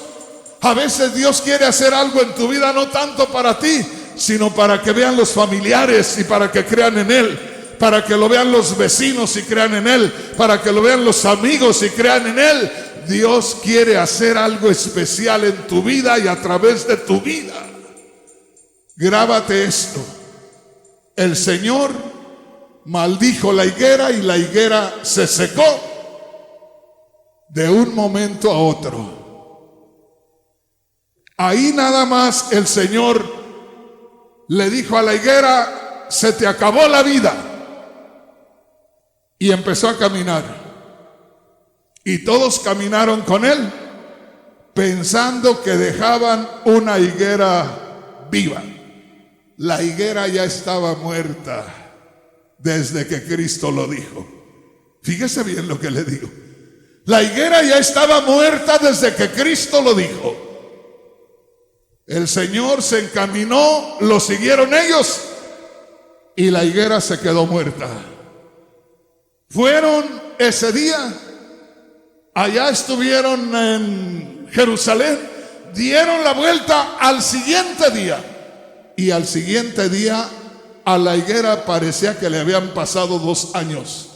A veces Dios quiere hacer algo en tu vida, no tanto para ti, sino para que vean los familiares y para que crean en Él, para que lo vean los vecinos y crean en Él, para que lo vean los amigos y crean en Él. Dios quiere hacer algo especial en tu vida y a través de tu vida. Grábate esto: el Señor maldijo la higuera y la higuera se secó de un momento a otro. Ahí nada más el Señor le dijo a la higuera: se te acabó la vida. Y empezó a caminar. Y todos caminaron con él, pensando que dejaban una higuera viva. La higuera ya estaba muerta desde que Cristo lo dijo. Fíjese bien lo que le digo. La higuera ya estaba muerta desde que Cristo lo dijo. El Señor se encaminó, lo siguieron ellos y la higuera se quedó muerta. Fueron ese día, allá estuvieron en Jerusalén, dieron la vuelta al siguiente día. Y al siguiente día a la higuera parecía que le habían pasado 2 años.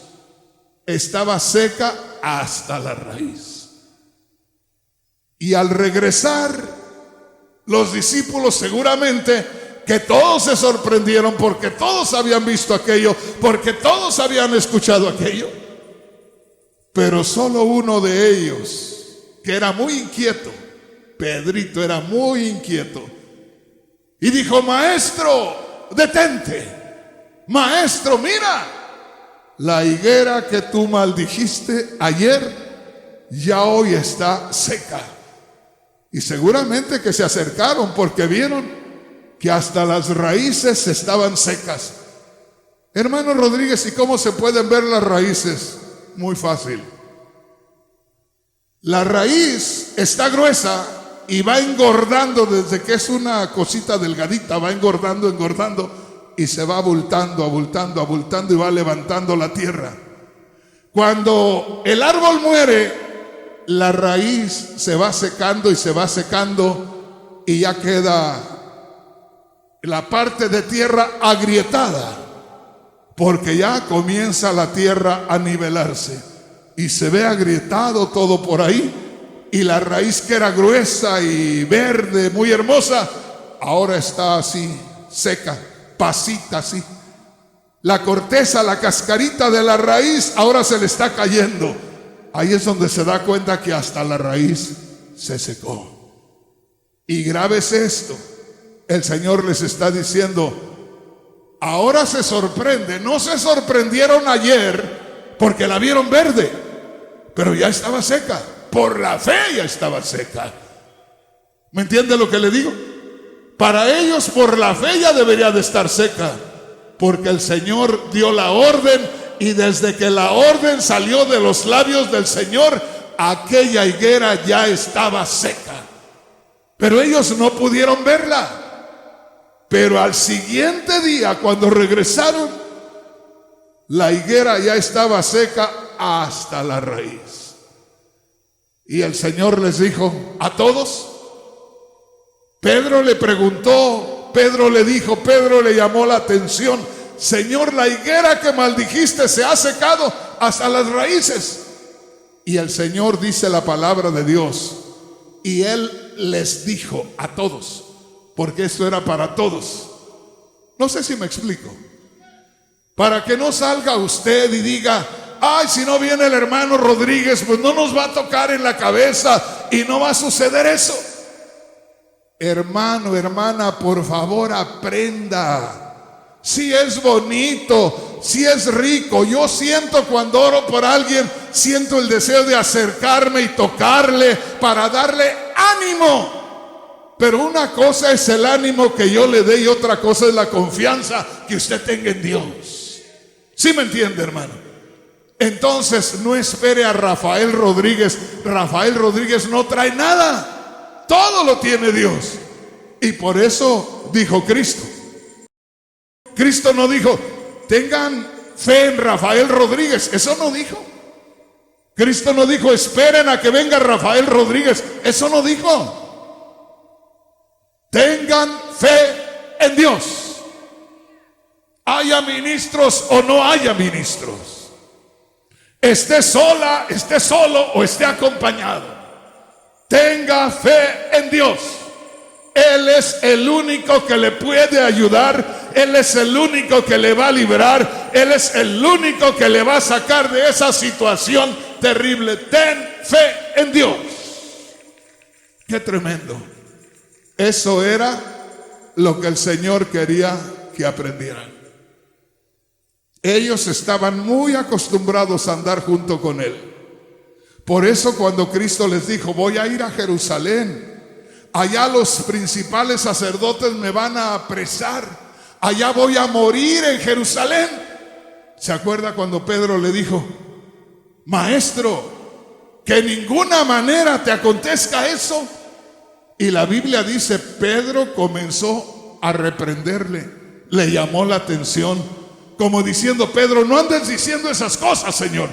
Estaba seca hasta la raíz. Y al regresar, los discípulos seguramente que todos se sorprendieron, porque todos habían visto aquello, porque todos habían escuchado aquello. Pero solo uno de ellos, que era muy inquieto, Pedrito era muy inquieto, y dijo: maestro, detente. Maestro, mira, la higuera que tú maldijiste ayer, ya hoy está seca. Y seguramente que se acercaron porque vieron que hasta las raíces estaban secas. Hermano Rodríguez, ¿y cómo se pueden ver las raíces? Muy fácil. La raíz está gruesa y va engordando desde que es una cosita delgadita, va engordando, engordando, y se va abultando, abultando, abultando, y va levantando la tierra. Cuando el árbol muere, la raíz se va secando y se va secando, y ya queda la parte de tierra agrietada, porque ya comienza la tierra a nivelarse y se ve agrietado todo por ahí. Y la raíz, que era gruesa y verde, muy hermosa, ahora está así, seca, pasita así. La corteza, la cascarita de la raíz, ahora se le está cayendo. Ahí es donde se da cuenta que hasta la raíz se secó. Y grábese esto: el Señor les está diciendo, ahora se sorprende. No se sorprendieron ayer porque la vieron verde, pero ya estaba seca. Por la fe ya estaba seca. ¿Me entiende lo que le digo? Para ellos por la fe ya debería de estar seca, porque el Señor dio la orden, y desde que la orden salió de los labios del Señor, aquella higuera ya estaba seca. Pero ellos no pudieron verla. Pero al siguiente día, cuando regresaron, la higuera ya estaba seca hasta la raíz. Y el Señor les dijo a todos. Pedro le preguntó, Pedro le dijo, Pedro le llamó la atención: Señor, la higuera que maldijiste se ha secado hasta las raíces. Y el Señor dice la palabra de Dios, y Él les dijo a todos, porque esto era para todos. No sé si me explico. Para que no salga usted y diga: ay, si no viene el hermano Rodríguez, pues no nos va a tocar en la cabeza y no va a suceder eso. Hermano, hermana, por favor aprenda. Si es bonito, si es rico. Yo siento cuando oro por alguien, siento el deseo de acercarme y tocarle para darle ánimo. Pero una cosa es el ánimo que yo le dé y otra cosa es la confianza que usted tenga en Dios. ¿Sí me entiende, hermano? Entonces no espere a Rafael Rodríguez. Rafael Rodríguez no trae nada. Todo lo tiene Dios. Y por eso dijo Cristo. Cristo no dijo, tengan fe en Rafael Rodríguez. Eso no dijo. Cristo no dijo, esperen a que venga Rafael Rodríguez. Eso no dijo. Tengan fe en Dios. Haya ministros o no haya ministros. Esté sola, esté solo o esté acompañado. Tenga fe en Dios. Él es el único que le puede ayudar. Él es el único que le va a librar. Él es el único que le va a sacar de esa situación terrible. Ten fe en Dios. Qué tremendo. Eso era lo que el Señor quería que aprendieran. Ellos estaban muy acostumbrados a andar junto con Él. Por eso cuando Cristo les dijo, voy a ir a Jerusalén, allá los principales sacerdotes me van a apresar, allá voy a morir en Jerusalén. ¿Se acuerda cuando Pedro le dijo, maestro, que en ninguna manera te acontezca eso? Y la Biblia dice, Pedro comenzó a reprenderle, le llamó la atención, como diciendo, Pedro, no andes diciendo esas cosas, Señor.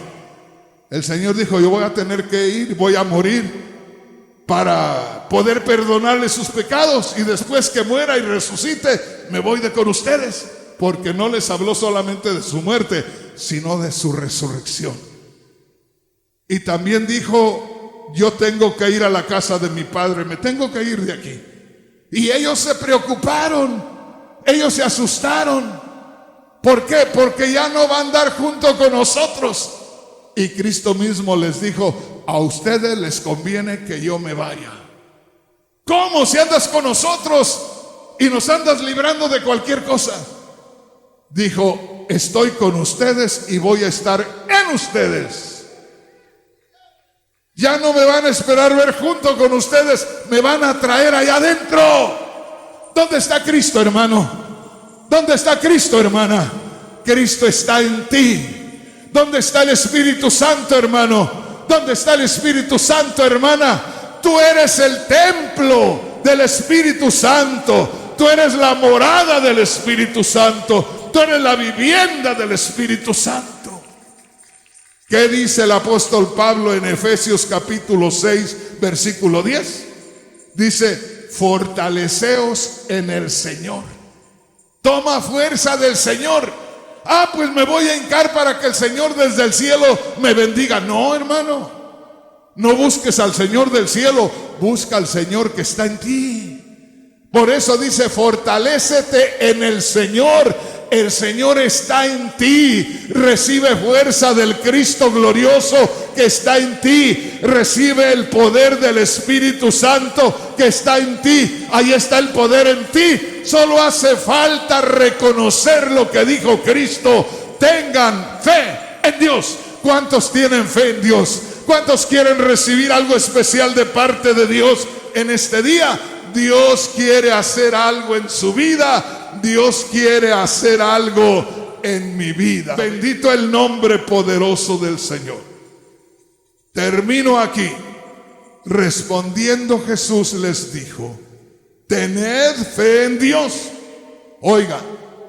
El Señor dijo, yo voy a tener que ir, voy a morir para poder perdonarle sus pecados, y después que muera y resucite, me voy de con ustedes, porque no les habló solamente de su muerte, sino de su resurrección. Y también dijo, yo tengo que ir a la casa de mi padre, me tengo que ir de aquí. Y ellos se preocuparon, ellos se asustaron. ¿Por qué? Porque ya no va a andar junto con nosotros. Y Cristo mismo les dijo, a ustedes les conviene que yo me vaya. ¿Cómo? Si andas con nosotros y nos andas librando de cualquier cosa. Dijo, estoy con ustedes y voy a estar en ustedes. Ya no me van a esperar ver junto con ustedes, me van a traer allá adentro. ¿Dónde está Cristo, hermano? ¿Dónde está Cristo, hermana? Cristo está en ti. ¿Dónde está el Espíritu Santo, hermano? ¿Dónde está el Espíritu Santo, hermana? Tú eres el templo del Espíritu Santo. Tú eres la morada del Espíritu Santo. Tú eres la vivienda del Espíritu Santo. ¿Qué dice el apóstol Pablo en Efesios capítulo 6, versículo 10? Dice, fortaleceos en el Señor. Toma fuerza del Señor. Ah, pues me voy a hincar para que el Señor desde el cielo me bendiga. No, hermano, no busques al Señor del cielo, busca al Señor que está en ti. Por eso dice, fortalécete en el Señor. El Señor está en ti. Recibe fuerza del Cristo glorioso que está en ti. Recibe el poder del Espíritu Santo que está en ti. Ahí está el poder en ti. Solo hace falta reconocer lo que dijo Cristo. Tengan fe en Dios. ¿Cuántos tienen fe en Dios? ¿Cuántos quieren recibir algo especial de parte de Dios en este día? Dios quiere hacer algo en su vida. Dios quiere hacer algo en mi vida. Bendito el nombre poderoso del Señor. Termino aquí. Respondiendo Jesús les dijo, tened fe en Dios. Oiga,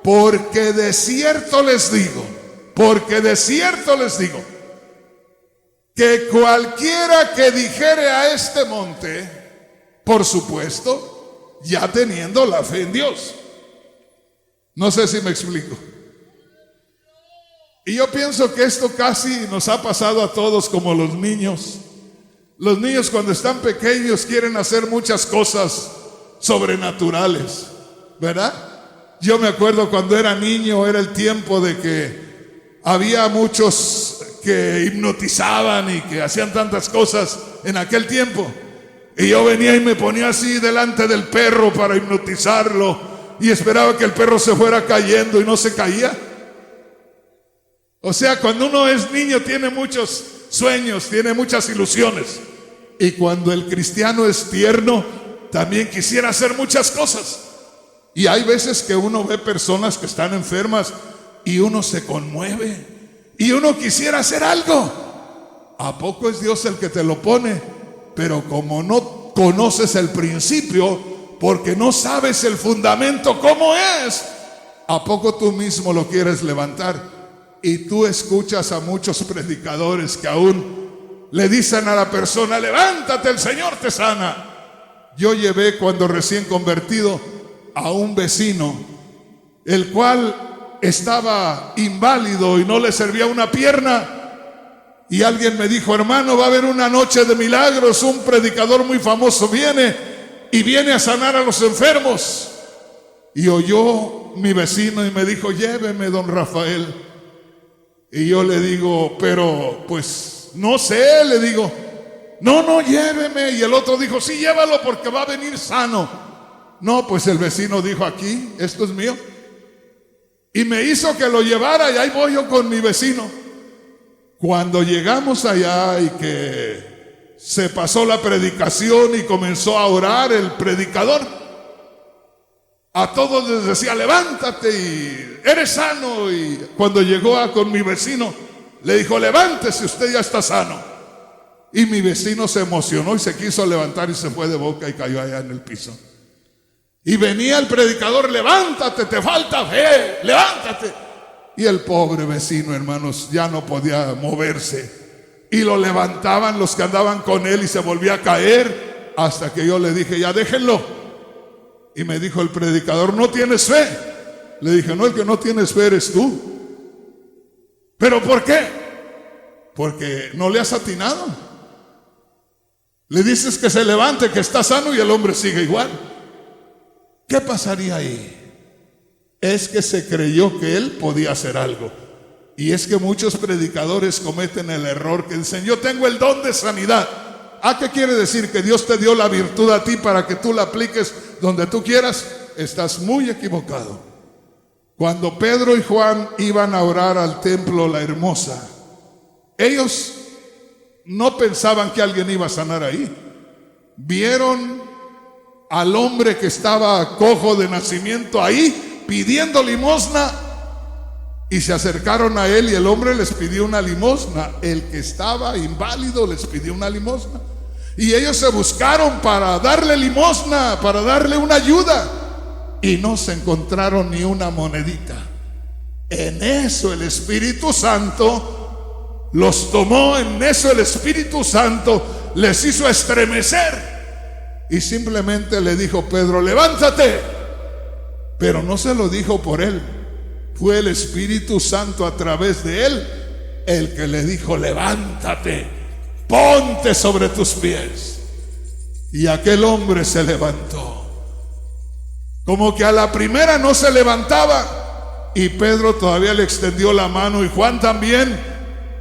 porque de cierto les digo, que cualquiera que dijere a este monte, por supuesto, ya teniendo la fe en Dios. No sé si me explico. Y yo pienso que esto casi nos ha pasado a todos como los niños. Los niños cuando están pequeños quieren hacer muchas cosas sobrenaturales, ¿verdad? Yo me acuerdo cuando era niño, era el tiempo de que había muchos que hipnotizaban y que hacían tantas cosas en aquel tiempo. Y yo venía y me ponía así delante del perro para hipnotizarlo y esperaba que el perro se fuera cayendo y no se caía. O sea, cuando uno es niño tiene muchos sueños, tiene muchas ilusiones. Y cuando el cristiano es tierno, también quisiera hacer muchas cosas. Y hay veces que uno ve personas que están enfermas y uno se conmueve y uno quisiera hacer algo. ¿A poco es Dios el que te lo pone? Pero como no conoces el principio, porque no sabes el fundamento cómo es, ¿a poco tú mismo lo quieres levantar? Y tú escuchas a muchos predicadores que aún le dicen a la persona: levántate, el Señor te sana. Yo llevé cuando recién convertido a un vecino, el cual estaba inválido y no le servía una pierna. Y alguien me dijo: hermano, va a haber una noche de milagros, un predicador muy famoso viene y viene a sanar a los enfermos. Y oyó mi vecino y me dijo: lléveme, don Rafael. Y yo le digo: pero pues no sé, le digo, no, lléveme. Y el otro dijo: sí, llévalo porque va a venir sano. No, pues el vecino dijo: aquí, esto es mío. Y me hizo que lo llevara y ahí voy yo con mi vecino. Cuando llegamos allá y que se pasó la predicación y comenzó a orar el predicador, a todos les decía: levántate y eres sano. Y cuando llegó con mi vecino, le dijo: levántese, usted ya está sano. Y mi vecino se emocionó y se quiso levantar y se fue de boca y cayó allá en el piso. Y venía el predicador: levántate, te falta fe, levántate. Y el pobre vecino, hermanos, ya no podía moverse. Y lo levantaban los que andaban con él y se volvía a caer, hasta que yo le dije: ya déjenlo. Y me dijo el predicador: ¿no tienes fe? Le dije: no, el que no tienes fe eres tú. ¿Pero por qué? Porque no le has atinado. Le dices que se levante, que está sano, y el hombre sigue igual. ¿Qué pasaría ahí? Es que se creyó que él podía hacer algo. Y es que muchos predicadores cometen el error que dicen: yo tengo el don de sanidad. ¿Qué quiere decir? Que Dios te dio la virtud a ti para que tú la apliques donde tú quieras. Estás muy equivocado. Cuando Pedro y Juan iban a orar al templo La Hermosa, ellos no pensaban que alguien iba a sanar ahí. Vieron al hombre que estaba cojo de nacimiento ahí pidiendo limosna, y se acercaron a él y el hombre les pidió una limosna. El que estaba inválido les pidió una limosna y ellos se buscaron para darle limosna, para darle una ayuda, y no se encontraron ni una monedita. En eso el Espíritu Santo los tomó, en eso el Espíritu Santo les hizo estremecer y simplemente le dijo: Pedro, levántate. Pero no se lo dijo por él, fue el Espíritu Santo a través de él el que le dijo: levántate, ponte sobre tus pies. Y aquel hombre se levantó. Como que a la primera no se levantaba, y Pedro todavía le extendió la mano, y Juan también,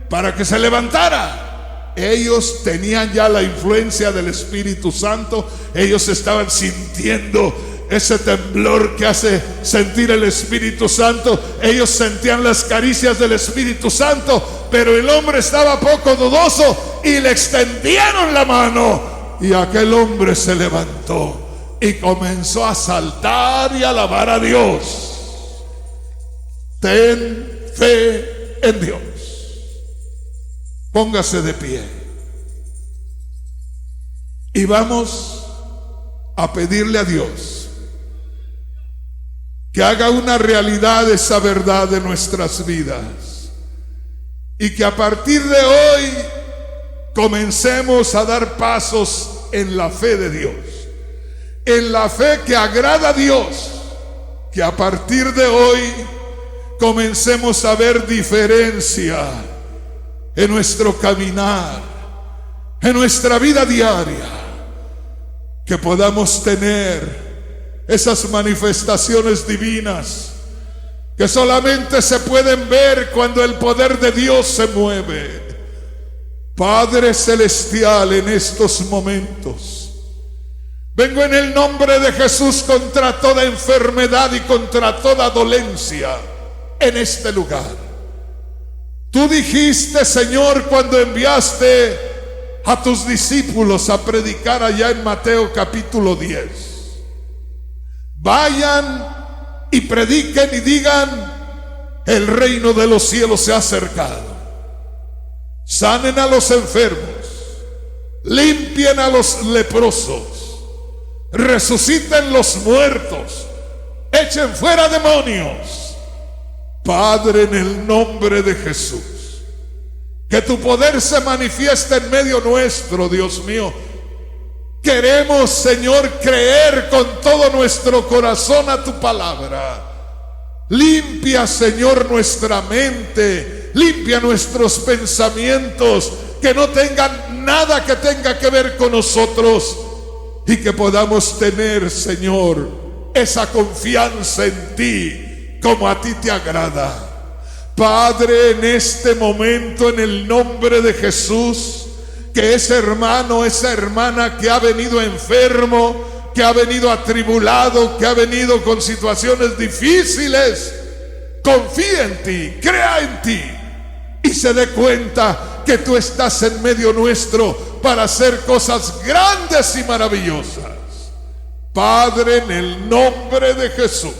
para que se levantara. Ellos tenían ya la influencia del Espíritu Santo. Ellos estaban sintiendo ese temblor que hace sentir el Espíritu Santo. Ellos sentían las caricias del Espíritu Santo, pero el hombre estaba poco dudoso y le extendieron la mano, y aquel hombre se levantó y comenzó a saltar y a alabar a Dios. Ten fe en Dios. Póngase de pie y vamos a pedirle a Dios que haga una realidad esa verdad de nuestras vidas, y que a partir de hoy comencemos a dar pasos en la fe de Dios, en la fe que agrada a Dios. Que a partir de hoy comencemos a ver diferencia en nuestro caminar, en nuestra vida diaria, que podamos tener esas manifestaciones divinas que solamente se pueden ver cuando el poder de Dios se mueve. Padre celestial, en estos momentos Vengo en el nombre de Jesús contra toda enfermedad y contra toda dolencia en este lugar. Tú dijiste, Señor, cuando enviaste a tus discípulos a predicar allá en Mateo capítulo 10, vayan y prediquen y digan: el reino de los cielos se ha acercado. Sanen a los enfermos, limpien a los leprosos, resuciten los muertos, echen fuera demonios. Padre, en el nombre de Jesús, que tu poder se manifieste en medio nuestro, Dios mío. Queremos, Señor, creer con todo nuestro corazón a tu palabra. Limpia, Señor, nuestra mente, limpia nuestros pensamientos, que no tengan nada que tenga que ver con nosotros, y que podamos tener, Señor, esa confianza en ti, como a ti te agrada. Padre, en este momento, en el nombre de Jesús, que ese hermano, esa hermana que ha venido enfermo, que ha venido atribulado, que ha venido con situaciones difíciles, confíe en ti, crea en ti y se dé cuenta que tú estás en medio nuestro para hacer cosas grandes y maravillosas. Padre, en el nombre de Jesús,